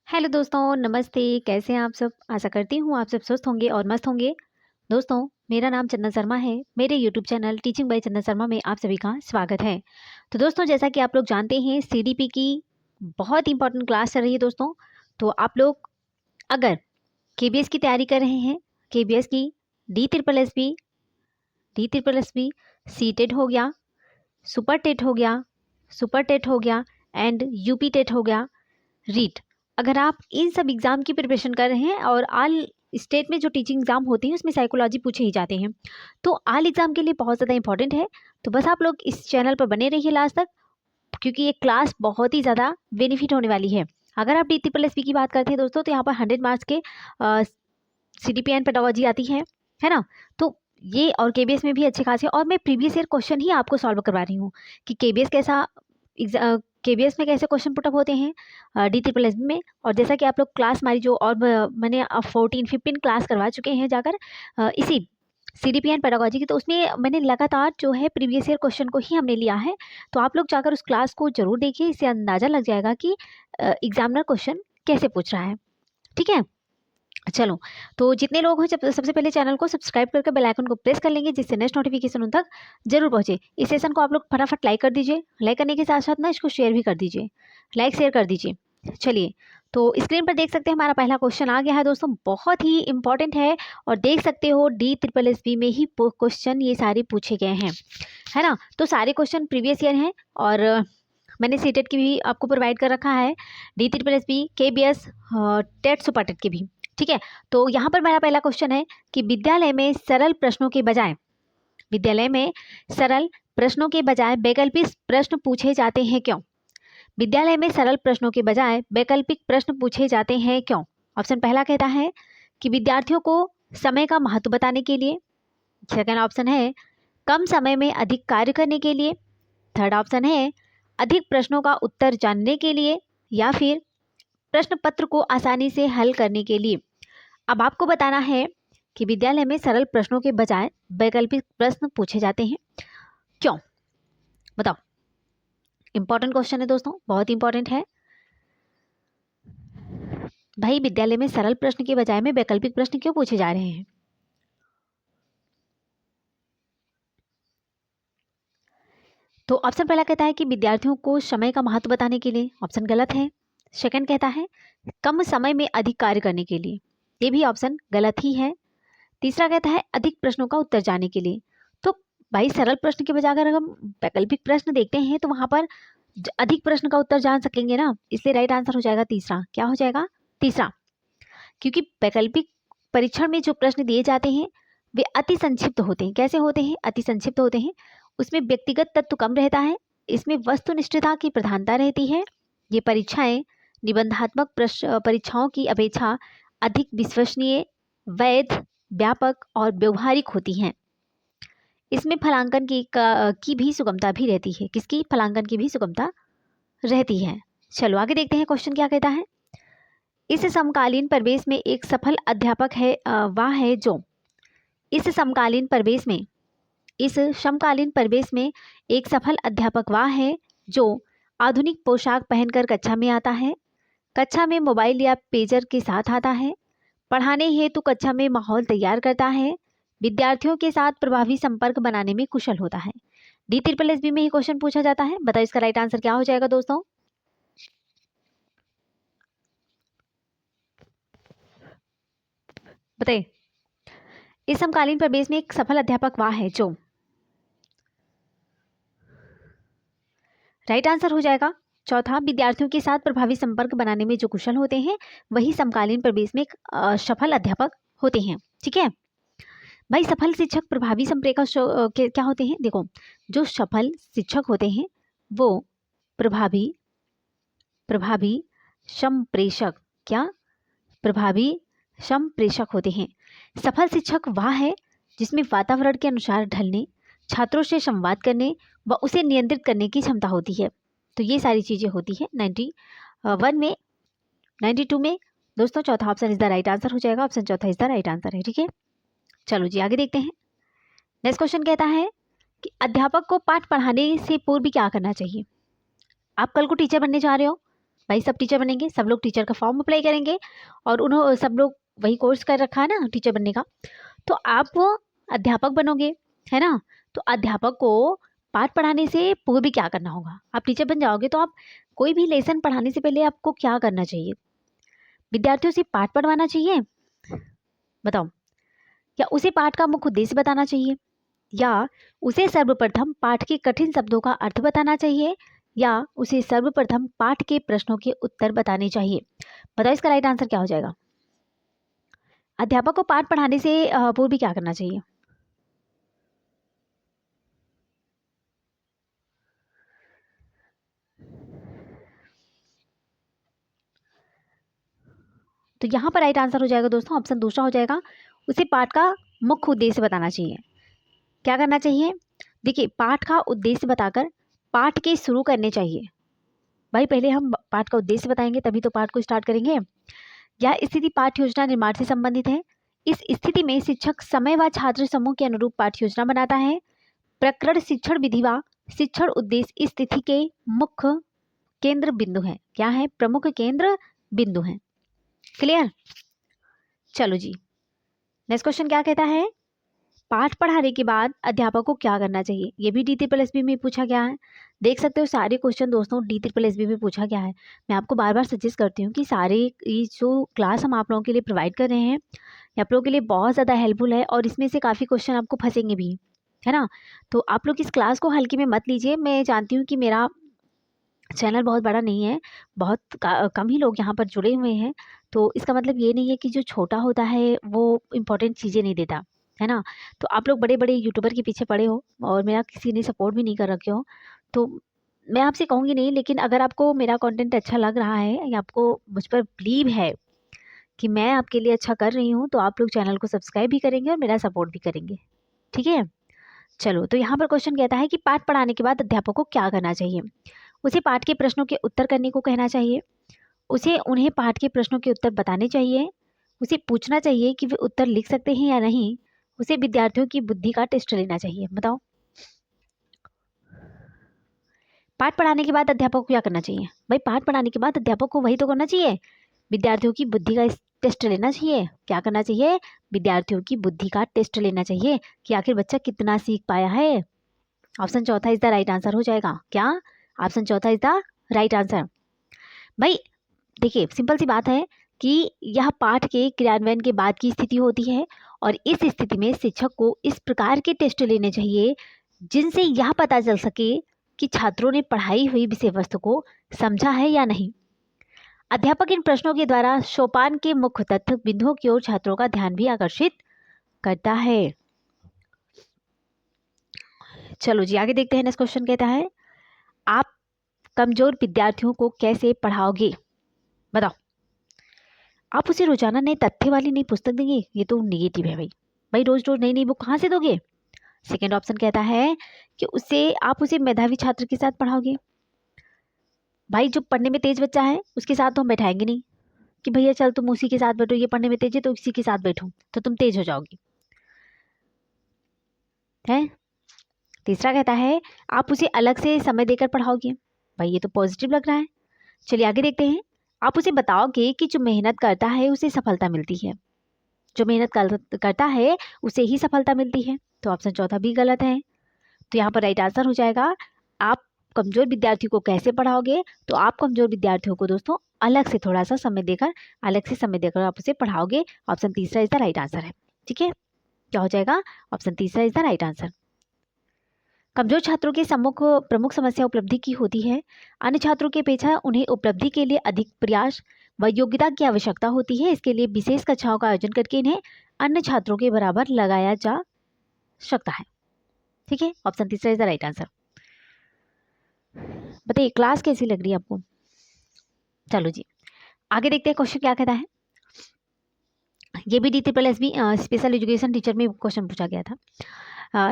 Hello दोस्तों, नमस्ते। कैसे हैं आप सब? आशा करती हूँ आप सब स्वस्थ होंगे और मस्त होंगे। दोस्तों, मेरा नाम चंदन शर्मा है। मेरे यूट्यूब चैनल टीचिंग बाय चंदन शर्मा में आप सभी का स्वागत है। तो दोस्तों, जैसा कि आप लोग जानते हैं, सीडीपी की बहुत इंपॉर्टेंट क्लास चल रही है दोस्तों। तो आप लोग अगर केबीएस की तैयारी कर रहे हैं, केबीएस की D triple S B, C TET हो गया, सुपर टेट हो गया, एंड यूपी टेट हो गया, रीट, अगर आप इन सब एग्ज़ाम की प्रिपरेशन कर रहे हैं और ऑल स्टेट में जो टीचिंग एग्ज़ाम होती है उसमें साइकोलॉजी पूछे ही जाते हैं, तो ऑल एग्ज़ाम के लिए बहुत ज़्यादा इंपॉर्टेंट है। तो बस आप लोग इस चैनल पर बने रहिए लास्ट तक, क्योंकि ये क्लास बहुत ही ज़्यादा बेनिफिट होने वाली है। अगर आप डी ट्रिपल एस पी की बात करते हैं दोस्तों, तो यहाँ पर 100 मार्क्स के C D P and pedagogy आती है ना। तो ये और केबीएस में भी अच्छे खासे, और मैं प्रीवियस ईयर क्वेश्चन ही आपको सॉल्व करवा रही हूँ कि केबीएस कैसा, केबीएस में कैसे क्वेश्चन पुटअप होते हैं डी ट्रिपल एस में। और जैसा कि आप लोग क्लास हमारी जो और मैंने 14-15 क्लास करवा चुके हैं जाकर इसी C D P and pedagogy की, तो उसमें मैंने लगातार जो है प्रीवियस ईयर क्वेश्चन को ही हमने लिया है। तो आप लोग जाकर उस क्लास को जरूर देखिए, इससे अंदाज़ा लग जाएगा कि एग्जामिनर क्वेश्चन कैसे पूछ रहा है। ठीक है, चलो। तो जितने लोग हैं, सबसे पहले चैनल को सब्सक्राइब करके बेल आइकन को प्रेस कर लेंगे, जिससे नेक्स्ट नोटिफिकेशन उन तक जरूर पहुंचे। इस सेशन को आप लोग फटाफट लाइक कर दीजिए। लाइक करने के साथ साथ ना इसको शेयर भी कर दीजिए, लाइक शेयर कर दीजिए। चलिए, तो स्क्रीन पर देख सकते हैं हमारा पहला क्वेश्चन आ गया है दोस्तों, बहुत ही इंपॉर्टेंट है। और देख सकते हो डी ट्रिपल एस बी में ही क्वेश्चन ये सारे पूछे गए हैं, है ना। तो सारे क्वेश्चन प्रीवियस ईयर हैं, और मैंने सीटेट की भी आपको प्रोवाइड कर रखा है, D triple S B, K B S, TET, super TET की भी। ठीक है, तो यहाँ पर मेरा पहला क्वेश्चन है कि विद्यालय में सरल प्रश्नों के बजाय वैकल्पिक प्रश्न पूछे जाते हैं क्यों? विद्यालय में सरल प्रश्नों के बजाय वैकल्पिक प्रश्न पूछे जाते हैं क्यों? ऑप्शन पहला कहता है कि विद्यार्थियों को समय का महत्व बताने के लिए। सेकंड ऑप्शन है कम समय में अधिक कार्य करने के लिए। थर्ड ऑप्शन है अधिक प्रश्नों का उत्तर जानने के लिए, या फिर प्रश्न पत्र को आसानी से हल करने के लिए। अब आपको बताना है कि विद्यालय में सरल प्रश्नों के बजाय वैकल्पिक प्रश्न पूछे जाते हैं क्यों? बताओ। इंपॉर्टेंट क्वेश्चन है दोस्तों, बहुत इंपॉर्टेंट है भाई। विद्यालय में सरल प्रश्न के बजाय में वैकल्पिक प्रश्न क्यों पूछे जा रहे हैं? तो ऑप्शन पहला कहता है कि विद्यार्थियों को समय का महत्व बताने के लिए। ऑप्शन गलत है। सेकंड कहता है कम समय में अधिक कार्य करने के लिए। ये भी ऑप्शन गलत ही है। तीसरा कहता है अधिक प्रश्नों का उत्तर जानने के लिए। तो भाई, सरल प्रश्न के बजाय अगर हम वैकल्पिक प्रश्न देखते हैं तो वहां पर अधिक प्रश्न का उत्तर जान सकेंगे ना, इसलिए राइट आंसर हो जाएगा तीसरा। क्या हो जाएगा? तीसरा। क्योंकि वैकल्पिक परीक्षण में जो प्रश्न दिए जाते हैं वे अति संक्षिप्त होते हैं। कैसे होते हैं? अति संक्षिप्त होते हैं। उसमें व्यक्तिगत तत्व कम रहता है, इसमें वस्तुनिष्ठता की प्रधानता रहती है। ये परीक्षाएं निबंधात्मक परीक्षाओं की अपेक्षा अधिक विश्वसनीय, वैध, व्यापक और व्यवहारिक होती हैं। इसमें फलांकन की भी सुगमता भी रहती है। किसकी? फलांकन की भी सुगमता रहती है। चलो आगे देखते हैं क्वेश्चन क्या कहता है। इस समकालीन परिवेश में एक सफल अध्यापक है वह है जो इस समकालीन परिवेश में इस समकालीन परिवेश में एक सफल अध्यापक वह है जो आधुनिक पोशाक पहनकर कक्षा में आता है, कक्षा में मोबाइल या पेजर के साथ आता है, पढ़ाने हेतु कक्षा में माहौल तैयार करता है, विद्यार्थियों के साथ प्रभावी संपर्क बनाने में कुशल होता है। डी ट्रिपल एस बी में ही क्वेश्चन पूछा जाता है। बताओ इसका राइट आंसर क्या हो जाएगा दोस्तों? बताइए। इस समकालीन परिवेश में एक सफल अध्यापक वह है जो, राइट आंसर हो जाएगा चौथा, विद्यार्थियों के साथ प्रभावी संपर्क बनाने में जो कुशल होते हैं वही समकालीन परिवेश में एक सफल अध्यापक होते हैं। ठीक है भाई, सफल शिक्षक प्रभावी संप्रेषक क्या होते हैं? देखो, जो सफल शिक्षक होते हैं वो प्रभावी प्रभावी संप्रेषक, क्या? प्रभावी संप्रेषक होते हैं। सफल शिक्षक वह है जिसमें वातावरण के अनुसार ढलने, छात्रों से संवाद करने व उसे नियंत्रित करने की क्षमता होती है। तो ये सारी चीजें होती है 91 में, 92 में। दोस्तों, चौथा option is the right answer हो जाएगा। ऑप्शन चौथा इज द राइट आंसर है। ठीक है, चलो जी आगे देखते हैं। नेक्स्ट क्वेश्चन कहता है कि अध्यापक को पाठ पढ़ाने से पूर्व क्या करना चाहिए? आप कल को टीचर बनने जा रहे हो, भाई सब टीचर बनेंगे, सब लोग टीचर का फॉर्म अप्लाई करेंगे और उन्होंने सब लोग वही कोर्स कर रखा है ना टीचर बनने का, तो आप वो अध्यापक बनोगे, है ना। तो अध्यापक को पाठ पढ़ाने से पूर्व भी क्या करना होगा? आप टीचर बन जाओगे तो आप कोई भी लेसन पढ़ाने से पहले आपको क्या करना चाहिए? विद्यार्थियों से पाठ पढ़वाना चाहिए, बताओ, या उसे पाठ का मुख्य उद्देश्य बताना चाहिए, या उसे सर्वप्रथम पाठ के कठिन शब्दों का अर्थ बताना चाहिए, या उसे सर्वप्रथम पाठ के प्रश्नों के उत्तर बताने चाहिए? बताओ इसका राइट आंसर क्या हो जाएगा? अध्यापक को पाठ पढ़ाने से पूर्व भी क्या करना चाहिए? तो यहाँ पर राइट आंसर हो जाएगा दोस्तों ऑप्शन दूसरा हो जाएगा, उसे पाठ का मुख्य उद्देश्य बताना चाहिए। क्या करना चाहिए? देखिए, पाठ का उद्देश्य बताकर पाठ के शुरू करने चाहिए। भाई पहले हम पाठ का उद्देश्य बताएंगे तभी तो पाठ को स्टार्ट करेंगे। यह स्थिति पाठ्य योजना निर्माण से संबंधित है। इस स्थिति में शिक्षक समय व छात्र समूह के अनुरूप पाठ्य योजना बनाता है। प्रकरण शिक्षण विधि व शिक्षण उद्देश्य इस स्थिति के मुख्य केंद्र बिंदु हैं। क्या है? प्रमुख केंद्र बिंदु हैं। क्लियर? चलो जी, नेक्स्ट क्वेश्चन क्या कहता है? पाठ पढ़ाने के बाद अध्यापक को क्या करना चाहिए? ये भी DSSB में पूछा गया है। देख सकते हो सारे क्वेश्चन दोस्तों DSSB में पूछा गया है। मैं आपको बार बार सजेस्ट करती हूँ कि सारे ये जो क्लास हम आप लोगों के लिए प्रोवाइड कर रहे हैं ये आप लोगों के लिए बहुत ज़्यादा हेल्पफुल है और इसमें से काफ़ी क्वेश्चन आपको फंसेंगे भी, है ना। तो आप लोग इस क्लास को हल्के में मत लीजिए। मैं जानती हूँ कि मेरा चैनल बहुत बड़ा नहीं है, बहुत कम ही लोग यहाँ पर जुड़े हुए हैं, तो इसका मतलब ये नहीं है कि जो छोटा होता है वो इम्पोर्टेंट चीज़ें नहीं देता, है ना। तो आप लोग बड़े बड़े यूट्यूबर के पीछे पड़े हो और मेरा किसी ने सपोर्ट भी नहीं कर रखे हो, तो मैं आपसे कहूँगी नहीं, लेकिन अगर आपको मेरा कंटेंट अच्छा लग रहा है या आपको मुझ पर बिलीव है कि मैं आपके लिए अच्छा कर रही हूँ, तो आप लोग चैनल को सब्सक्राइब भी करेंगे और मेरा सपोर्ट भी करेंगे, ठीक है। चलो, तो यहाँ पर क्वेश्चन कहता है कि पाठ पढ़ाने के बाद अध्यापक को क्या करना चाहिए? उसे पाठ के प्रश्नों के उत्तर करने को कहना चाहिए, उसे उन्हें पाठ के प्रश्नों के उत्तर बताने चाहिए, उसे पूछना चाहिए कि वे उत्तर लिख सकते हैं या नहीं, उसे विद्यार्थियों की बुद्धि का टेस्ट लेना चाहिए। बताओ, पाठ पढ़ाने के बाद अध्यापक को क्या करना चाहिए? भाई पाठ पढ़ाने के बाद अध्यापक को वही तो करना चाहिए, विद्यार्थियों की बुद्धि का टेस्ट लेना चाहिए। क्या करना चाहिए? विद्यार्थियों की बुद्धि का टेस्ट लेना चाहिए कि आखिर बच्चा कितना सीख पाया है। ऑप्शन चौथा इज द राइट आंसर हो जाएगा। क्या? ऑप्शन चौथा इज द राइट आंसर। भाई देखिए, सिंपल सी बात है कि यह पाठ के क्रियान्वयन के बाद की स्थिति होती है और इस स्थिति में शिक्षक को इस प्रकार के टेस्ट लेने चाहिए जिनसे यह पता चल सके कि छात्रों ने पढ़ाई हुई विषय वस्तु को समझा है या नहीं। अध्यापक इन प्रश्नों के द्वारा सोपान के मुख्य तथ्य बिंदुओं की ओर छात्रों का ध्यान भी आकर्षित करता है। चलो जी, आगे देखते हैं। नेक्स्ट क्वेश्चन कहता है, आप कमजोर विद्यार्थियों को कैसे पढ़ाओगे? बताओ। आप उसे रोजाना नए तथ्य वाली नई पुस्तक देंगे? ये तो नेगेटिव है भाई। भाई रोज रोज नई नई बुक कहाँ से दोगे? सेकेंड ऑप्शन कहता है कि आप उसे मेधावी छात्र के साथ पढ़ाओगे। भाई जो पढ़ने में तेज बच्चा है उसके साथ तो हम बैठाएंगे नहीं कि भैया चल तुम उसी के साथ बैठो, ये पढ़ने में तेज है तो इसी के साथ बैठो तो तुम तेज हो जाओगी, है। तीसरा कहता है आप उसे अलग से समय देकर पढ़ाओगे। भाई ये तो पॉजिटिव लग रहा है। चलिए आगे देखते हैं। आप उसे बताओगे कि जो मेहनत करता है उसे सफलता मिलती है, जो मेहनत करता है उसे ही सफलता मिलती है। तो ऑप्शन चौथा भी गलत है। तो यहाँ पर राइट आंसर हो जाएगा, आप कमजोर विद्यार्थी को कैसे पढ़ाओगे? तो आप कमजोर विद्यार्थियों को दोस्तों अलग से थोड़ा सा समय देकर, अलग से समय देकर आप उसे पढ़ाओगे। ऑप्शन तीसरा इज द राइट आंसर है, ठीक है। क्या हो जाएगा? ऑप्शन तीसरा इज द राइट आंसर। कमजोर छात्रों के सम्मुख प्रमुख समस्या उपलब्धि की होती है। अन्य छात्रों की अपेक्षा उन्हें उपलब्धि के लिए अधिक प्रयास व योग्यता की आवश्यकता होती है। इसके लिए विशेष कक्षाओं का आयोजन करके इन्हें अन्य छात्रों के बराबर लगाया जा सकता है, ठीक है। ऑप्शन तीसरा इज द राइट आंसर। बताइए क्लास कैसी लग रही है आपको? चलो जी, आगे देखते हैं क्वेश्चन क्या कहता है। ये भी DSSB स्पेशल एजुकेशन टीचर में क्वेश्चन पूछा गया था।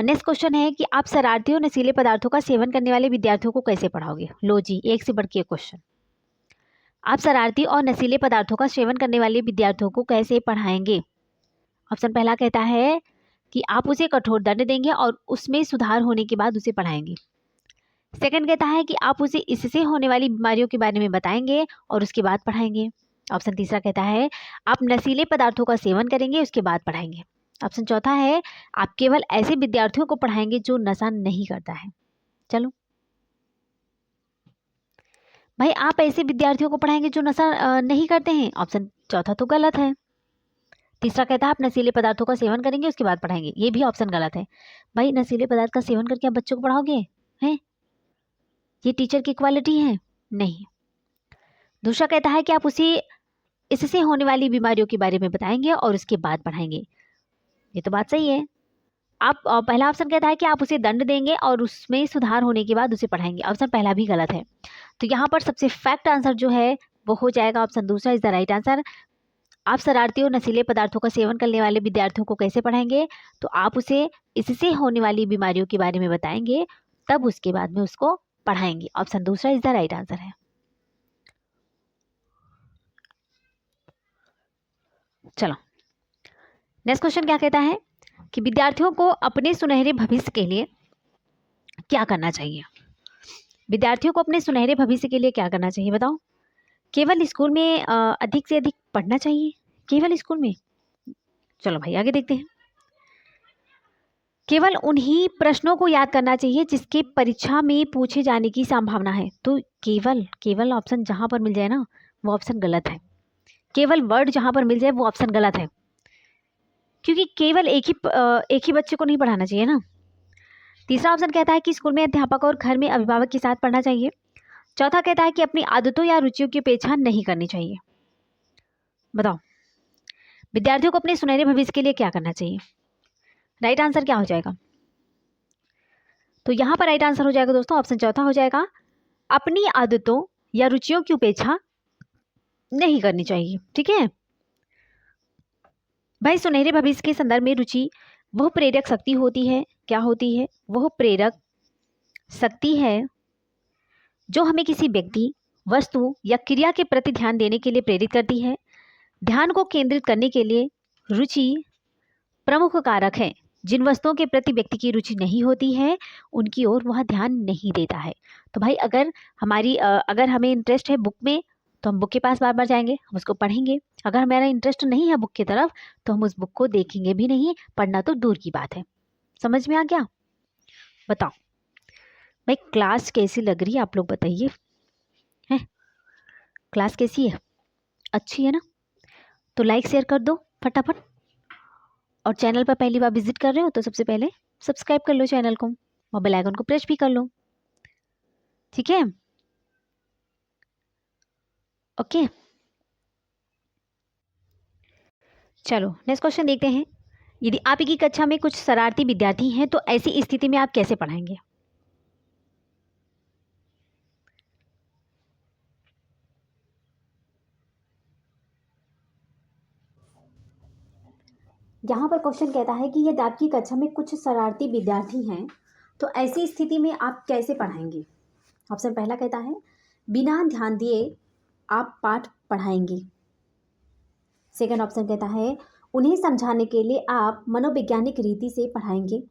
नेक्स्ट क्वेश्चन है कि आप शरारती और नशीले पदार्थों का सेवन करने वाले विद्यार्थियों को कैसे पढ़ाओगे? लो जी, एक से बढ़ के क्वेश्चन। आप शरारती और नशीले पदार्थों का सेवन करने वाले विद्यार्थियों को कैसे पढ़ाएंगे? ऑप्शन पहला कहता है कि आप उसे कठोर दंड देंगे और उसमें सुधार होने के बाद उसे पढ़ाएंगे। सेकंड कहता है कि आप उसे इससे होने वाली बीमारियों के बारे में बताएंगे और उसके बाद पढ़ाएंगे। ऑप्शन तीसरा कहता है आप नशीले पदार्थों का सेवन करेंगे उसके बाद पढ़ाएंगे। ऑप्शन चौथा है आप केवल ऐसे विद्यार्थियों को पढ़ाएंगे जो नशा नहीं करता है। चलो भाई, आप ऐसे विद्यार्थियों को पढ़ाएंगे जो नशा नहीं करते हैं। ऑप्शन चौथा तो गलत है। तीसरा कहता है आप नशीले पदार्थों का सेवन करेंगे उसके बाद पढ़ाएंगे, ये भी ऑप्शन गलत है। भाई, नशीले पदार्थ का सेवन करके आप बच्चों को पढ़ाओगे? हैं? ये टीचर की क्वालिटी है? नहीं। दूसरा कहता है कि आप उसे इससे होने वाली बीमारियों के बारे में बताएंगे और उसके बाद पढ़ाएंगे, ये तो बात सही है। आप पहला ऑप्शन कहता है कि आप उसे दंड देंगे और उसमें सुधार होने के बाद उसे पढ़ाएंगे। ऑप्शन पहला भी गलत है। तो यहाँ पर सबसे फैक्ट आंसर जो है वो हो जाएगा ऑप्शन दूसरा इज द राइट आंसर। आप शरारती और नशीले पदार्थों का सेवन करने वाले विद्यार्थियों को कैसे पढ़ाएंगे? तो आप उसे इससे होने वाली बीमारियों के बारे में बताएंगे, तब उसके बाद में उसको पढ़ाएंगे। ऑप्शन दूसरा इज द राइट आंसर है। चलो नेक्स्ट क्वेश्चन क्या कहता है कि विद्यार्थियों को अपने सुनहरे भविष्य के लिए क्या करना चाहिए? विद्यार्थियों को अपने सुनहरे भविष्य के लिए क्या करना चाहिए बताओ? केवल स्कूल में अधिक से अधिक पढ़ना चाहिए? केवल स्कूल में? चलो भाई आगे देखते हैं। केवल उन्हीं प्रश्नों को याद करना चाहिए जिसके परीक्षा में पूछे जाने की संभावना है। तो केवल केवल ऑप्शन जहां पर मिल जाए ना वो ऑप्शन गलत है। केवल वर्ड जहां पर मिल जाए वो ऑप्शन गलत है, क्योंकि केवल एक ही बच्चे को नहीं पढ़ाना चाहिए ना। तीसरा ऑप्शन कहता है कि स्कूल में अध्यापक और घर में अभिभावक के साथ पढ़ना चाहिए। चौथा कहता है कि अपनी आदतों या रुचियों की उपेक्षा नहीं करनी चाहिए। बताओ विद्यार्थियों को अपने सुनहरे भविष्य के लिए क्या करना चाहिए? राइट आंसर क्या हो जाएगा? तो यहाँ पर राइट आंसर हो जाएगा दोस्तों ऑप्शन चौथा हो जाएगा, अपनी आदतों या रुचियों की उपेक्षा नहीं करनी चाहिए। ठीक है भाई, सुनहरे भविष्य के संदर्भ में रुचि वह प्रेरक शक्ति होती है। क्या होती है? वह प्रेरक शक्ति है जो हमें किसी व्यक्ति, वस्तु या क्रिया के प्रति ध्यान देने के लिए प्रेरित करती है। ध्यान को केंद्रित करने के लिए रुचि प्रमुख कारक है। जिन वस्तुओं के प्रति व्यक्ति की रुचि नहीं होती है उनकी ओर वह ध्यान नहीं देता है। तो भाई अगर हमें इंटरेस्ट है बुक में तो हम बुक के पास बार बार जाएंगे, हम उसको पढ़ेंगे। अगर हमारा इंटरेस्ट नहीं है बुक की तरफ तो हम उस बुक को देखेंगे भी नहीं, पढ़ना तो दूर की बात है। समझ में आ गया? बताओ भाई क्लास कैसी लग रही है, आप लोग बताइए। हैं, क्लास कैसी है? अच्छी है ना? तो लाइक शेयर कर दो फटाफट, और चैनल पर पहली बार विजिट कर रहे हो तो सबसे पहले सब्सक्राइब कर लो चैनल को और बेल आइकन को प्रेस भी कर लो। ठीक है, ओके। चलो नेक्स्ट क्वेश्चन देखते हैं। यदि आपकी कक्षा में कुछ शरारती विद्यार्थी हैं तो ऐसी स्थिति में आप कैसे पढ़ाएंगे? यहाँ पर क्वेश्चन कहता है कि यदि आपकी कक्षा में कुछ शरारती विद्यार्थी हैं तो ऐसी स्थिति में आप कैसे पढ़ाएंगे? ऑप्शन पहला कहता है बिना ध्यान दिए आप पाठ पढ़ाएंगे। सेकंड ऑप्शन कहता है उन्हें समझाने के लिए आप मनोवैज्ञानिक रीति से पढ़ाएंगे।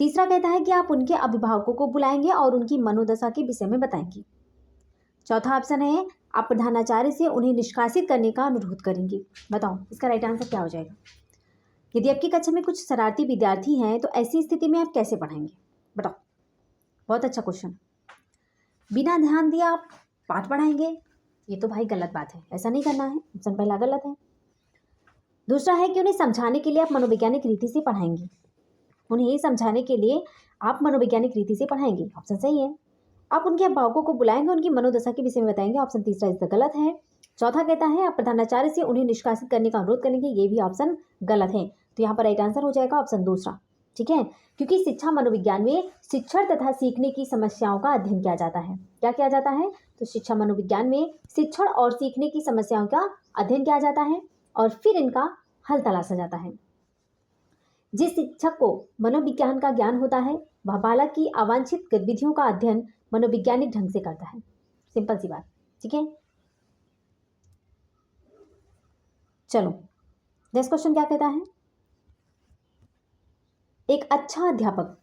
तीसरा कहता है कि आप उनके अभिभावकों को बुलाएंगे और उनकी मनोदशा के विषय में बताएंगे। चौथा ऑप्शन है आप प्रधानाचार्य से उन्हें निष्कासित करने का अनुरोध करेंगे। बताओ इसका राइट आंसर क्या हो जाएगा? यदि आपकी कक्षा में कुछ शरारती विद्यार्थी हैं तो ऐसी स्थिति में आप कैसे पढ़ाएंगे? बताओ, बहुत अच्छा क्वेश्चन। बिना ध्यान दिए आप पाठ पढ़ाएंगे, ये तो भाई गलत बात है, ऐसा नहीं करना है। ऑप्शन पहला गलत है। दूसरा है कि उन्हें समझाने के लिए आप मनोवैज्ञानिक रीति से पढ़ाएंगे। उन्हें समझाने के लिए आप मनोवैज्ञानिक रीति से पढ़ाएंगे, ऑप्शन सही है। आप उनके अभिभावकों को बुलाएंगे, उनकी मनोदशा के विषय में बताएंगे, ऑप्शन तीसरा इसका गलत है। चौथा कहता है आप प्रधानाचार्य से उन्हें निष्कासित करने का अनुरोध करेंगे, ये भी ऑप्शन गलत है। तो यहाँ पर राइट आंसर हो जाएगा ऑप्शन दूसरा। ठीक है, क्योंकि शिक्षा मनोविज्ञान में शिक्षण तथा सीखने की समस्याओं का अध्ययन किया जाता है। क्या किया जाता है? तो शिक्षा मनोविज्ञान में शिक्षण और सीखने की समस्याओं का अध्ययन किया जाता है और फिर इनका हल तलाशा जाता है। जिस शिक्षक को मनोविज्ञान का ज्ञान होता है वह बालक की अवांछित गतिविधियों का अध्ययन मनोवैज्ञानिक ढंग से करता है। सिंपल सी बात। ठीक है, चलो नेक्स्ट क्वेश्चन क्या कहता है? एक अच्छा अध्यापक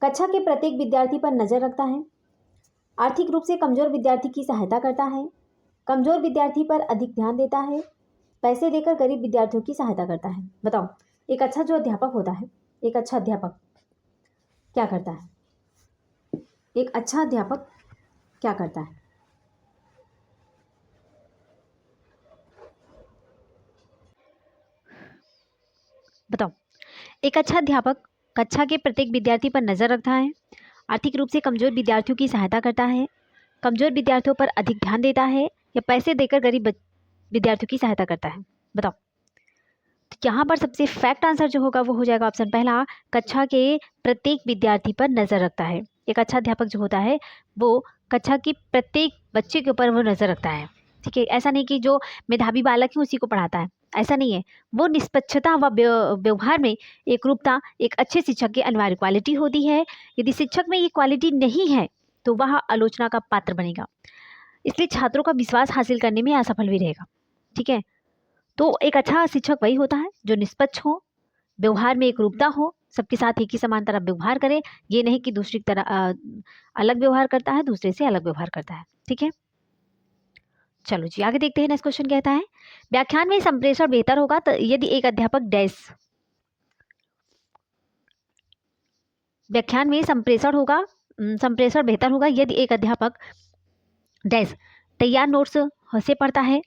कक्षा के प्रत्येक विद्यार्थी पर नजर रखता है। आर्थिक रूप से कमजोर विद्यार्थी की सहायता करता है, कमजोर विद्यार्थी पर अधिक ध्यान देता है, पैसे देकर गरीब विद्यार्थियों की सहायता करता है। बताओ, एक अच्छा जो अध्यापक होता है, एक अच्छा अध्यापक क्या करता है? एक अच्छा अध्यापक क्या करता है? बताओ। एक अच्छा अध्यापक कक्षा के प्रत्येक विद्यार्थी पर नजर रखता है, आर्थिक रूप से कमजोर विद्यार्थियों की सहायता करता है, कमजोर विद्यार्थियों पर अधिक ध्यान देता है, या पैसे देकर गरीब विद्यार्थियों की सहायता करता है। बताओ। तो यहाँ पर सबसे फैक्ट आंसर जो होगा वो हो जाएगा ऑप्शन पहला, कक्षा के प्रत्येक विद्यार्थी पर नजर रखता है। एक अच्छा अध्यापक जो होता है वो कक्षा की प्रत्येक बच्चे के ऊपर वो नजर रखता है। ठीक है, ऐसा नहीं कि जो मेधावी बालक है उसी को पढ़ाता है, ऐसा नहीं है। वो निष्पक्षता व व्यवहार में एकरूपता एक अच्छे शिक्षक की अनिवार्य क्वालिटी होती है। यदि शिक्षक में ये क्वालिटी नहीं है तो वह आलोचना का पात्र बनेगा, इसलिए छात्रों का विश्वास हासिल करने में असफल भी रहेगा। ठीक है, तो एक अच्छा शिक्षक वही होता है जो निष्पक्ष हो, व्यवहार में एकरूपता हो, सबके साथ एक ही समान तरह व्यवहार करे, ये नहीं कि दूसरी तरह अलग व्यवहार करता है, दूसरे से अलग व्यवहार करता है। ठीक है, चलो जी आगे देखते हैं। नेक्स्ट क्वेश्चन कहता है, व्याख्यान में संप्रेषण बेहतर होगा तो यदि एक अध्यापक डैश, व्याख्यान में संप्रेषण बेहतर होगा यदि एक अध्यापक डैश तैयार नोट्स से पढ़ता है,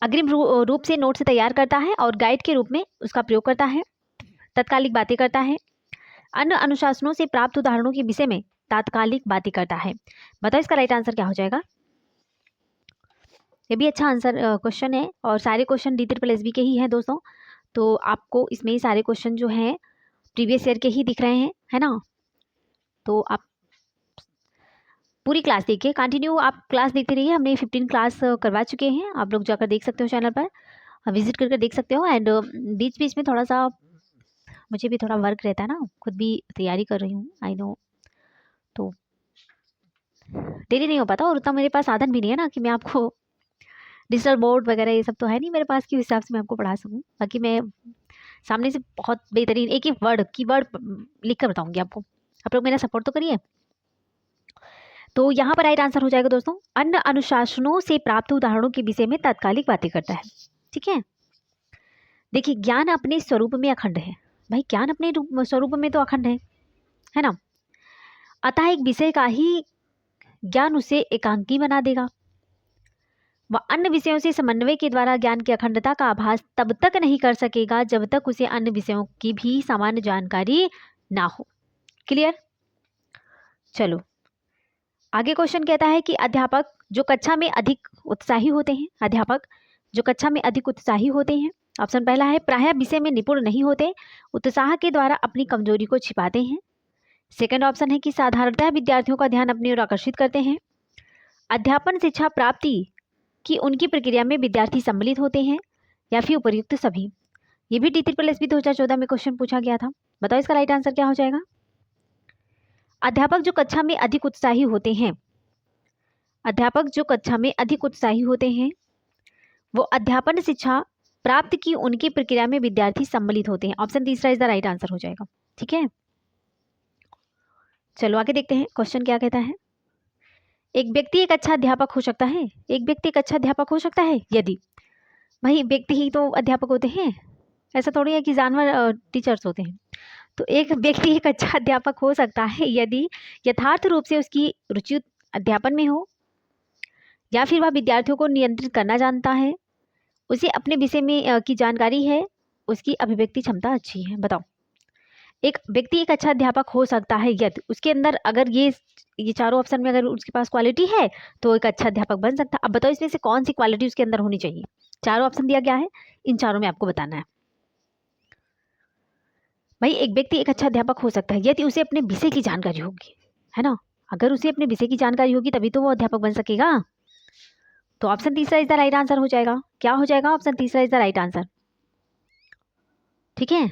अग्रिम रूप से नोट्स तैयार करता है और गाइड के रूप में उसका प्रयोग करता है, तत्कालिक बातें करता है, अन्य अनुशासनों से प्राप्त उदाहरणों के विषय में तात्कालिक बातें करता है। बताओ इसका राइट आंसर क्या हो जाएगा? ये भी अच्छा आंसर क्वेश्चन है और सारे क्वेश्चन D3+B के ही हैं दोस्तों, तो आपको इसमें सारे क्वेश्चन जो हैं प्रीवियस ईयर के ही दिख रहे हैं, है ना। तो आप पूरी क्लास देखिए, कंटिन्यू आप क्लास देखते रहिए। हमने 15 क्लास करवा चुके हैं, आप लोग जाकर देख सकते हो, चैनल पर विजिट करके देख सकते हो। एंड बीच बीच में थोड़ा सा मुझे भी थोड़ा वर्क रहता है ना, खुद भी तैयारी कर रही हूँ, आई नो, तो डेली नहीं हो पाता और उतना मेरे पास साधन भी नहीं है ना कि मैं आपको डिजिटल बोर्ड वगैरह ये सब तो है नहीं मेरे पास कि उस हिसाब से मैं आपको पढ़ा सकूँ। बाकी मैं सामने से बहुत बेहतरीन एक एक वर्ड कीवर्ड लिख कर बताऊंगी आपको, आप लोग मेरा सपोर्ट तो करिए। तो यहाँ पर राइट आंसर हो जाएगा दोस्तों, अन्य अनुशासनों से प्राप्त उदाहरणों के विषय में तात्कालिक बातें करता है। ठीक है, देखिए ज्ञान अपने स्वरूप में अखंड है, भाई ज्ञान अपने स्वरूप में तो अखंड है ना। अतः एक विषय का ही ज्ञान उसे एकांकी बना देगा। वह अन्य विषयों से समन्वय के द्वारा ज्ञान की अखंडता का आभास तब तक नहीं कर सकेगा जब तक उसे अन्य विषयों की भी सामान्य जानकारी ना हो। क्लियर? चलो आगे क्वेश्चन कहता है कि अध्यापक जो कक्षा में अधिक उत्साही होते हैं, अध्यापक जो कक्षा में अधिक उत्साही होते हैं, ऑप्शन पहला है प्रायः विषय में निपुण नहीं होते, उत्साह के द्वारा अपनी कमजोरी को छिपाते हैं। सेकंड ऑप्शन है कि साधारणतः विद्यार्थियों का ध्यान अपनी ओर आकर्षित करते हैं। अध्यापन शिक्षा प्राप्ति की उनकी प्रक्रिया में विद्यार्थी सम्मिलित होते हैं, या फिर उपर्युक्त सभी। ये भी D3+B 2014 में क्वेश्चन पूछा गया था। बताओ इसका राइट आंसर क्या हो जाएगा? अध्यापक जो कक्षा में अधिक उत्साही होते हैं, अध्यापक जो कक्षा में अधिक उत्साही होते हैं वो अध्यापन शिक्षा प्राप्त की उनकी प्रक्रिया में विद्यार्थी सम्मिलित होते हैं। ऑप्शन तीसरा इज द राइट आंसर हो जाएगा। ठीक है, चलो आगे देखते हैं क्वेश्चन क्या कहता है। एक व्यक्ति एक अच्छा अध्यापक हो सकता है, एक व्यक्ति एक अच्छा अध्यापक हो सकता है यदि, भाई व्यक्ति ही तो अध्यापक होते हैं, ऐसा थोड़ी है कि जानवर टीचर्स होते हैं। तो एक व्यक्ति एक अच्छा अध्यापक हो सकता है यदि यथार्थ रूप से उसकी रुचि अध्यापन में हो, या फिर वह विद्यार्थियों को नियंत्रित करना जानता है, उसे अपने विषय में की जानकारी है, उसकी अभिव्यक्ति क्षमता अच्छी है। बताओ, एक व्यक्ति एक अच्छा अध्यापक हो सकता है यदि उसके अंदर अगर ये चारों ऑप्शन में अगर उसके पास क्वालिटी है तो एक अच्छा अध्यापक बन सकता है। अब बताओ इसमें से कौन सी क्वालिटी उसके अंदर होनी चाहिए? चारों ऑप्शन दिया गया है, इन चारों में आपको बताना है। भाई एक व्यक्ति एक अच्छा अध्यापक हो सकता है यदि उसे अपने विषय की जानकारी होगी, है ना। अगर उसे अपने विषय की जानकारी होगी तभी तो वो अध्यापक बन सकेगा। तो ऑप्शन तीसरा इज द राइट आंसर हो जाएगा। क्या हो जाएगा? ऑप्शन तीसरा इज द राइट आंसर। ठीक है,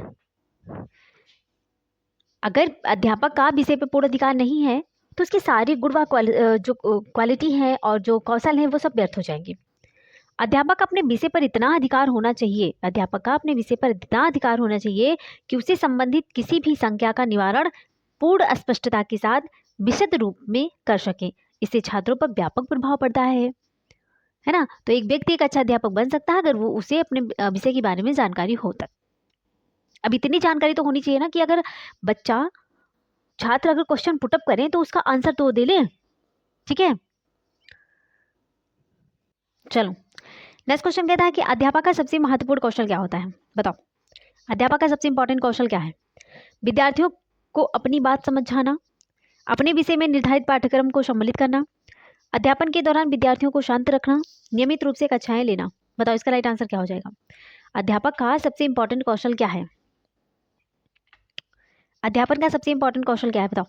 अगर अध्यापक का विषय पर पूर्ण अधिकार नहीं है तो उसके सारे गुण व जो क्वालिटी है और जो कौशल है वो सब व्यर्थ हो जाएंगे। अध्यापक अपने विषय पर इतना अधिकार होना चाहिए, अध्यापक का अपने विषय पर इतना अधिकार होना चाहिए कि उससे संबंधित किसी भी संख्या का निवारण पूर्ण स्पष्टता के साथ विशद रूप में कर सकें। इससे छात्रों पर व्यापक प्रभाव पड़ता है ना। तो एक व्यक्ति एक अच्छा अध्यापक बन सकता है अगर वो उसे अपने विषय के बारे में जानकारी हो तक। अब इतनी जानकारी तो होनी चाहिए ना कि अगर बच्चा छात्र अगर क्वेश्चन पुटअप करें तो उसका आंसर तो दे ले। ठीक है, चलो नेक्स्ट क्वेश्चन कहता है कि अध्यापक का सबसे महत्वपूर्ण कौशल क्या होता है, बताओ। अध्यापक का सबसे इंपॉर्टेंट कौशल क्या है? विद्यार्थियों को अपनी बात समझाना, अपने विषय में निर्धारित पाठ्यक्रम को सम्मिलित करना, अध्यापन के दौरान विद्यार्थियों को शांत रखना, नियमित रूप से कक्षाएं लेना। बताओ इसका राइट आंसर क्या हो जाएगा? अध्यापक का सबसे इंपॉर्टेंट कौशल क्या है? अध्यापन का सबसे इंपॉर्टेंट कौशल क्या है, बताओ।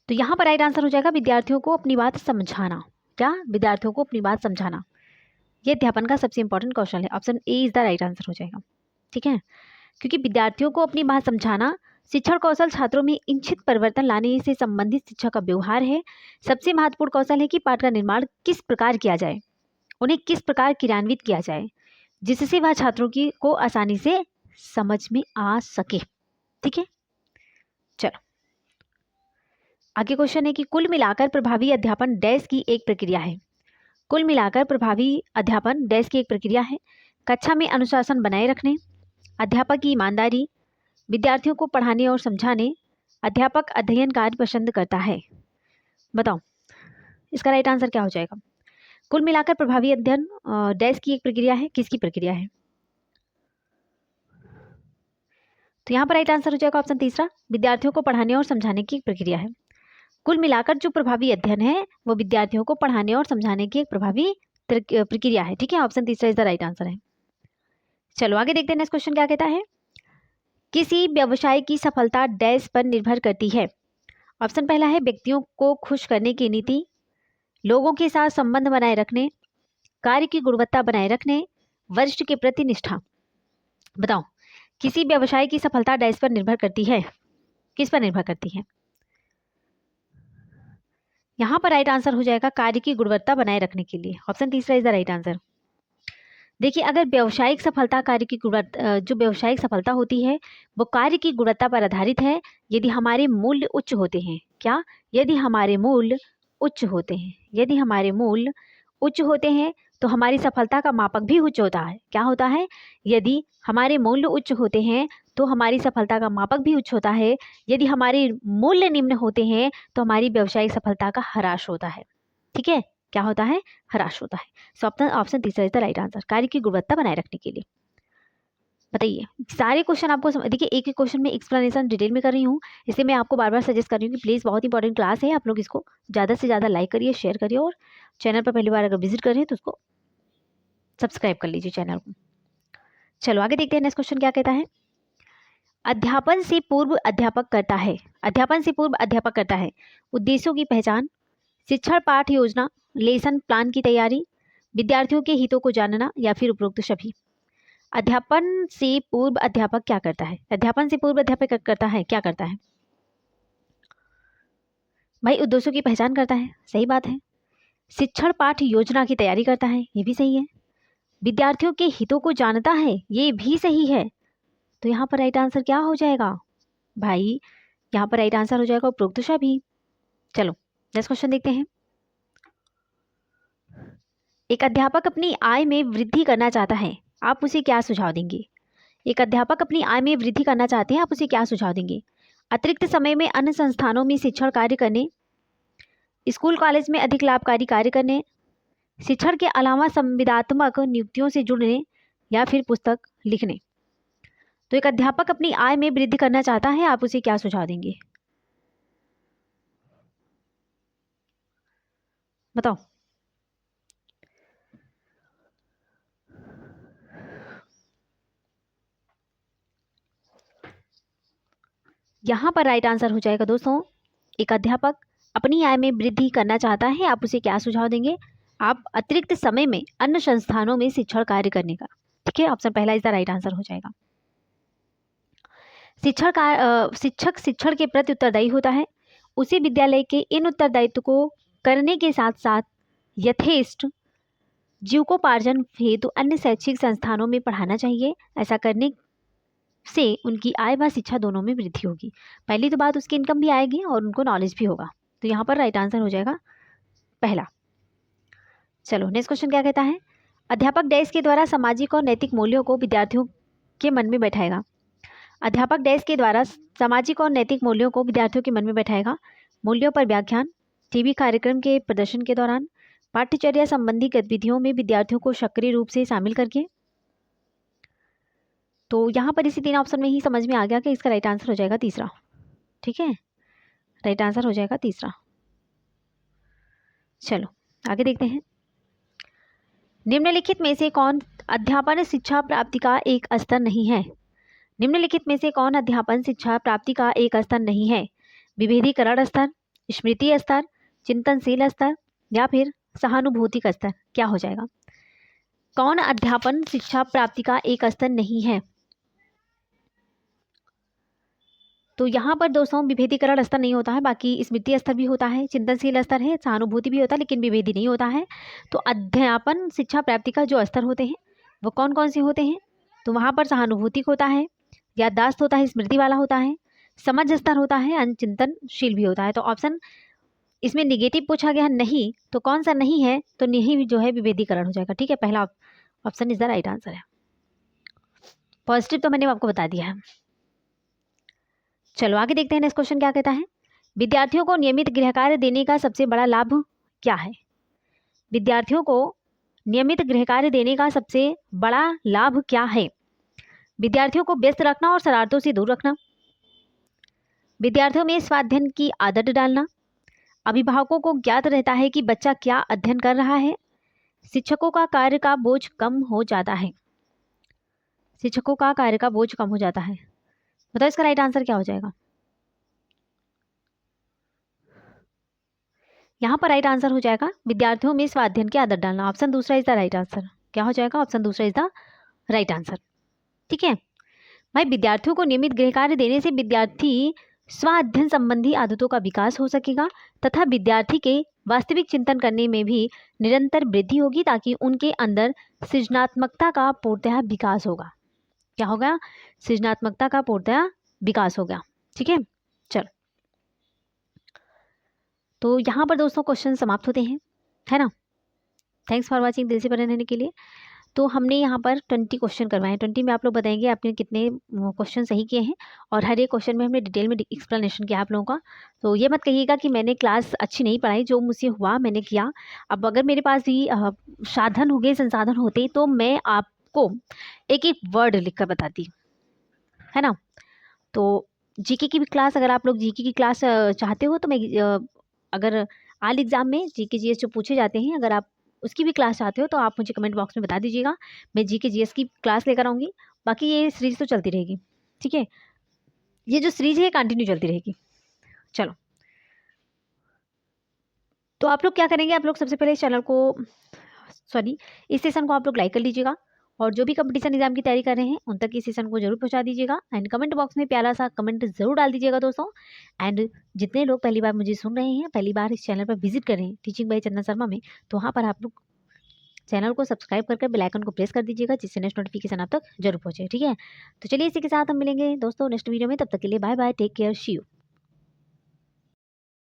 तो यहां पर राइट आंसर हो जाएगा विद्यार्थियों को अपनी बात समझाना। क्या? विद्यार्थियों को अपनी बात समझाना, ये अध्यापन का सबसे इंपॉर्टेंट कौशल है। Option A is the right answer हो जाएगा। ठीक है, क्योंकि विद्यार्थियों को अपनी बात समझाना शिक्षण कौशल छात्रों में इच्छित परिवर्तन लाने से संबंधित शिक्षा का व्यवहार है। सबसे महत्वपूर्ण कौशल है कि पाठ का निर्माण किस प्रकार किया जाए, उन्हें किस प्रकार क्रियान्वित किया जाए जिससे वह छात्रों की को आसानी से समझ में आ सके। ठीक है, चलो आगे क्वेश्चन है कि कुल मिलाकर प्रभावी अध्यापन डैश की एक प्रक्रिया है। कुल मिलाकर प्रभावी अध्यापन डैश की एक प्रक्रिया है। कक्षा में अनुशासन बनाए रखने, अध्यापक की ईमानदारी, विद्यार्थियों को पढ़ाने और समझाने, अध्यापक अध्ययन कार्य पसंद करता है। बताओ इसका राइट आंसर क्या हो जाएगा? कुल मिलाकर प्रभावी अध्ययन डैश की एक प्रक्रिया है, किसकी प्रक्रिया है? तो यहाँ पर राइट आंसर हो जाएगा ऑप्शन तीसरा, विद्यार्थियों को पढ़ाने और समझाने की एक प्रक्रिया है। कुल मिलाकर जो प्रभावी अध्ययन है वो विद्यार्थियों को पढ़ाने और समझाने की एक प्रभावी प्रक्रिया है। ठीक है, ऑप्शन तीसरा इज द राइट आंसर है। चलो आगे देखते हैं नेक्स्ट क्वेश्चन क्या कहता है। किसी व्यवसाय की सफलता डैश पर निर्भर करती है। ऑप्शन पहला है व्यक्तियों को खुश करने की नीति, लोगों के साथ संबंध बनाए रखने, कार्य की गुणवत्ता बनाए रखने, वरिष्ठ के प्रति निष्ठा। बताओ किसी व्यवसाय की सफलता डैश पर निर्भर करती है, किस पर निर्भर करती है? यहाँ पर राइट आंसर हो जाएगा कार्य की गुणवत्ता बनाए रखने के लिए। ऑप्शन तीसरा इज द राइट आंसर। देखिए अगर व्यावसायिक सफलता कार्य की गुणवत्ता जो व्यावसायिक सफलता होती है वो कार्य की गुणवत्ता पर आधारित है। यदि हमारे मूल्य उच्च होते हैं, क्या? यदि हमारे मूल्य उच्च होते हैं, यदि हमारे मूल्य उच्च होते हैं तो हमारी सफलता का मापक भी उच्च होता है। क्या होता है? यदि हमारे मूल्य उच्च होते हैं तो हमारी सफलता का मापक भी उच्च होता है। यदि हमारे मूल्य निम्न होते हैं तो हमारी व्यावसायिक सफलता का ह्रास होता है। ठीक है, क्या होता है? ह्रास होता है। सो ऑप्शन तीसरा इज द राइट आंसर, कार्य की गुणवत्ता बनाए रखने के लिए। बताइए सारे क्वेश्चन आपको देखिए एक एक क्वेश्चन में एक्सप्लेनेशन डिटेल में कर रही हूँ, इसलिए मैं आपको बार बार सजेस्ट कर रही हूँ कि प्लीज़ बहुत इंपॉर्टेंट क्लास है, आप लोग इसको ज़्यादा से ज़्यादा लाइक करिए, शेयर करिए और चैनल पर पहली बार अगर विजिट कर रहे हैं तो उसको सब्सक्राइब कर लीजिए चैनल को। चलो आगे देखते हैं नेक्स्ट क्वेश्चन क्या कहता है। अध्यापन से पूर्व अध्यापक करता है, अध्यापन से पूर्व अध्यापक करता है उद्देश्यों की पहचान, शिक्षण पाठ योजना, लेसन प्लान की तैयारी, विद्यार्थियों के हितों को जानना या फिर उपरोक्त सभी। अध्यापन से पूर्व अध्यापक क्या करता है? अध्यापन से पूर्व अध्यापक करता है क्या करता है भाई? उद्देश्यों की पहचान करता है, सही बात है। शिक्षण पाठ योजना की तैयारी करता है, ये भी सही है। विद्यार्थियों के हितों को जानता है, ये भी सही है। तो यहाँ पर राइट आंसर क्या हो जाएगा भाई? यहाँ पर राइट आंसर हो जाएगा उपरोक्त सभी। चलो नेक्स्ट क्वेश्चन देखते हैं। एक अध्यापक अपनी आय में वृद्धि करना चाहता है, आप उसे क्या सुझाव देंगे? एक अध्यापक अपनी आय में वृद्धि करना चाहते हैं, आप उसे क्या सुझाव देंगे? अतिरिक्त समय में अन्य संस्थानों में शिक्षण कार्य करने, स्कूल कॉलेज में अधिक लाभकारी कार्य करने, शिक्षण के अलावा संविदात्मक नियुक्तियों से जुड़ने या फिर पुस्तक लिखने। तो एक अध्यापक अपनी आय में वृद्धि करना चाहता है, आप उसे क्या सुझाव देंगे? बताओ। यहाँ पर राइट आंसर हो जाएगा दोस्तों, एक अध्यापक अपनी आय में वृद्धि करना चाहता है, आप उसे क्या सुझाव देंगे? आप अतिरिक्त समय में अन्य संस्थानों में शिक्षण कार्य करने का। ठीक है, ऑप्शन पहला इज द राइट आंसर हो जाएगा। शिक्षक शिक्षण के प्रति उत्तरदायी होता है, उसे विद्यालय के इन उत्तरदायित्व को करने के साथ साथ यथेष्ट जीविकोपार्जन हेतु अन्य शैक्षिक संस्थानों में पढ़ाना चाहिए। ऐसा करने से उनकी आय व शिक्षा दोनों में वृद्धि होगी। पहली तो बात, उसकी इनकम भी आएगी और उनको नॉलेज भी होगा। तो यहाँ पर राइट आंसर हो जाएगा पहला। चलो नेक्स्ट क्वेश्चन क्या कहता है, अध्यापक डैश के द्वारा सामाजिक और नैतिक मूल्यों को विद्यार्थियों के मन में बैठाएगा। अध्यापक डैश के द्वारा सामाजिक और नैतिक मूल्यों को विद्यार्थियों के मन में बैठाएगा। मूल्यों पर व्याख्यान, टीवी कार्यक्रम के प्रदर्शन के दौरान, पाठ्यचर्या संबंधी गतिविधियों में विद्यार्थियों को सक्रिय रूप से शामिल करके। तो यहाँ पर इसी तीन ऑप्शन में ही समझ में आ गया कि इसका राइट आंसर हो जाएगा तीसरा। ठीक है, राइट आंसर हो जाएगा तीसरा। चलो आगे देखते हैं, निम्नलिखित में से कौन अध्यापन शिक्षा प्राप्ति का एक स्तर नहीं है। निम्नलिखित में से कौन अध्यापन शिक्षा प्राप्ति का एक स्तर नहीं है। विभेदीकरण स्तर, स्मृति स्तर, चिंतनशील स्तर या फिर सहानुभूतिक स्तर। क्या हो जाएगा, कौन अध्यापन शिक्षा प्राप्ति का एक स्तर नहीं है। तो यहाँ पर दोस्तों विभेदीकरण स्तर नहीं होता है, बाकी स्मृति स्तर भी होता है, चिंतनशील स्तर है, सहानुभूति भी होता है, लेकिन विभेदी नहीं होता है। तो अध्यापन शिक्षा प्राप्ति का जो स्तर होते हैं वो कौन कौन से होते हैं, तो वहाँ पर सहानुभूतिक होता है, याददाश्त होता है, स्मृति वाला होता है, समझ स्तर होता है, अनचिंतनशील भी होता है। तो ऑप्शन इसमें निगेटिव पूछा गया नहीं, तो कौन सा नहीं है, तो नहीं जो है विभेदीकरण हो जाएगा। ठीक है, पहला option is the right answer है। पॉजिटिव तो मैंने आपको बता दिया है। चलो आगे देखते हैं नेक्स्ट क्वेश्चन क्या कहता है, विद्यार्थियों को नियमित गृह कार्य देने का सबसे बड़ा लाभ क्या है। विद्यार्थियों को नियमित गृह कार्य देने का सबसे बड़ा लाभ क्या है। विद्यार्थियों को व्यस्त रखना और शरारतों से दूर रखना, विद्यार्थियों में स्वाध्ययन की आदत डालना, अभिभावकों को ज्ञात रहता है कि बच्चा क्या अध्ययन कर रहा है, शिक्षकों का कार्य का बोझ कम हो जाता है। शिक्षकों का कार्य का बोझ कम हो जाता है। बताओ इसका राइट आंसर क्या हो जाएगा। यहाँ पर राइट आंसर हो जाएगा विद्यार्थियों में स्वाध्ययन की आदत डालना। ऑप्शन दूसरा इज द राइट आंसर। क्या हो जाएगा, ऑप्शन दूसरा इज द राइट आंसर। ठीक है भाई, विद्यार्थियों को नियमित गृह कार्य देने से विद्यार्थी स्वाध्ययन संबंधी आदतों का विकास हो सकेगा तथा विद्यार्थी के वास्तविक चिंतन करने में भी निरंतर वृद्धि होगी, ताकि उनके अंदर सृजनात्मकता का पूर्णतः विकास होगा। क्या होगा, सृजनात्मकता का पूर्णतः विकास होगा। ठीक है, चलो तो यहाँ पर दोस्तों क्वेश्चन समाप्त होते हैं, है ना। थैंक्स फॉर वाचिंग, दिल से बने रहने के लिए। तो हमने यहाँ पर 20 क्वेश्चन करवाए। 20 में आप लोग बताएंगे आपने कितने क्वेश्चन सही किए हैं, और हर एक क्वेश्चन में हमने डिटेल में एक्सप्लेनेशन किया आप लोगों का। तो ये मत कहिएगा कि मैंने क्लास अच्छी नहीं पढ़ाई, जो मुझसे हुआ मैंने किया। अब अगर मेरे पास भी साधन हो गए, संसाधन होते, तो मैं आपको एक एक वर्ड लिख कर बताती, है ना। तो जीके की भी क्लास, अगर आप लोग जीके की क्लास चाहते हो, तो मैं अगर आल एग्ज़ाम में जीके जीएस जो पूछे जाते हैं, अगर आप उसकी भी क्लास चाहते हो तो आप मुझे कमेंट बॉक्स में बता दीजिएगा। मैं जीके जीएस की क्लास लेकर आऊँगी। बाकी ये सीरीज़ तो चलती रहेगी। ठीक है, ये जो सीरीज़ है कंटिन्यू चलती रहेगी। चलो, तो आप लोग क्या करेंगे, आप लोग सबसे पहले इस चैनल को, सॉरी, इस सेशन को आप लोग लाइक कर लीजिएगा, और जो भी कंपटीशन एग्जाम की तैयारी कर रहे हैं उन तक इस सेशन को जरूर पहुंचा दीजिएगा। एंड कमेंट बॉक्स में प्यारा सा कमेंट जरूर डाल दीजिएगा दोस्तों। एंड जितने लोग पहली बार मुझे सुन रहे हैं, पहली बार इस चैनल पर विजिट कर रहे हैं टीचिंग बाय चंदन शर्मा में, तो वहाँ पर आप लोग चैनल को सब्सक्राइब करके बेल आइकन को प्रेस कर दीजिएगा, जिससे नेक्स्ट नोटिफिकेशन आप तक जरूर पहुंचे। ठीक है, तो चलिए इसी के साथ हम मिलेंगे दोस्तों नेक्स्ट वीडियो में। तब तक के लिए bye bye, take care, see you.